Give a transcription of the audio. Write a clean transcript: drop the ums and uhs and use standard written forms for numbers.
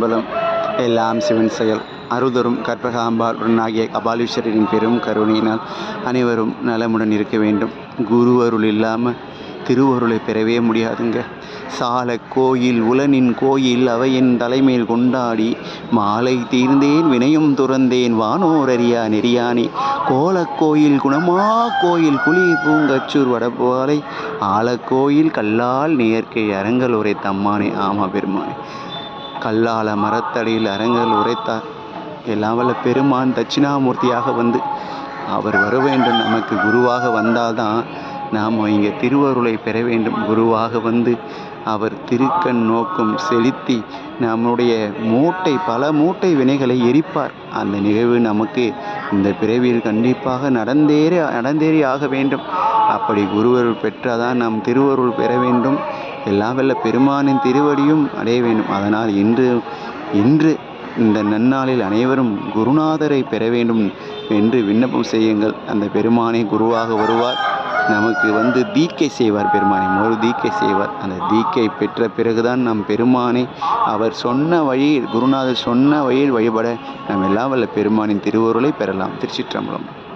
பலம் எல்லாம் சிவன் செயல். அருள்தரும் கற்பகாம்பாள் உடனாகிய கபாலீஸ்வரரின் பெரும் கருணையினால் அனைவரும் நலமுடன் இருக்க வேண்டும். குரு அருள் இல்லாமல் திருவருளை பெறவே முடியாதுங்க. சால கோயில் உலனின் கோயில் அவையின் தலைமையில் கொண்டாடி மாலை தீர்ந்தேன் வினையும் துறந்தேன் வானோர் அறியா நெறியானே கோலக்கோயில் குணமா கோயில் குழி பூங்கச்சூர் வடபாலை ஆலக்கோயில் கல்லால் நேர்க்கை அரங்கல் உரை தம்மானே. ஆமா பெருமானே, கல்லால மரத்தடியில் அரங்கல் உரைத்தார். எல்லாம் வல்ல பெருமான் தட்சிணாமூர்த்தியாக வந்து அவர் வர வேண்டும். நமக்கு குருவாக வந்தால்தான் நாம் இங்கே திருவருளை பெற வேண்டும். குருவாக வந்து அவர் திருக்கண் நோக்கம் செலுத்தி நம்முடைய பல மூட்டை வினைகளை எரிப்பார். அந்த நிகழ்வு நமக்கு இந்த பிறவியில் கண்டிப்பாக நடந்தேறி ஆக வேண்டும். அப்படி குருவருள் பெற்றாதான் நாம் திருவருள் பெற வேண்டும். எல்லாம் வல்ல பெருமானின் திருவடியும் அடைய வேண்டும். அதனால் இன்று இந்த நன்னாளில் அனைவரும் குருநாதரை பெற வேண்டும் என்று விண்ணப்பம் செய்யுங்கள். அந்த பெருமானை குருவாக வருவார். நமக்கு வந்து தீக்கை செய்வார். பெருமானை முதல் தீக்கை செய்வார். அந்த தீக்கை பெற்ற பிறகுதான் நம் பெருமானை அவர் சொன்ன வழியில், குருநாதர் சொன்ன வழியில் வழிபட நாம் எல்லாம் வல்ல பெருமானின் திருவருளை பெறலாம். திருச்சிற்றம்பலம்.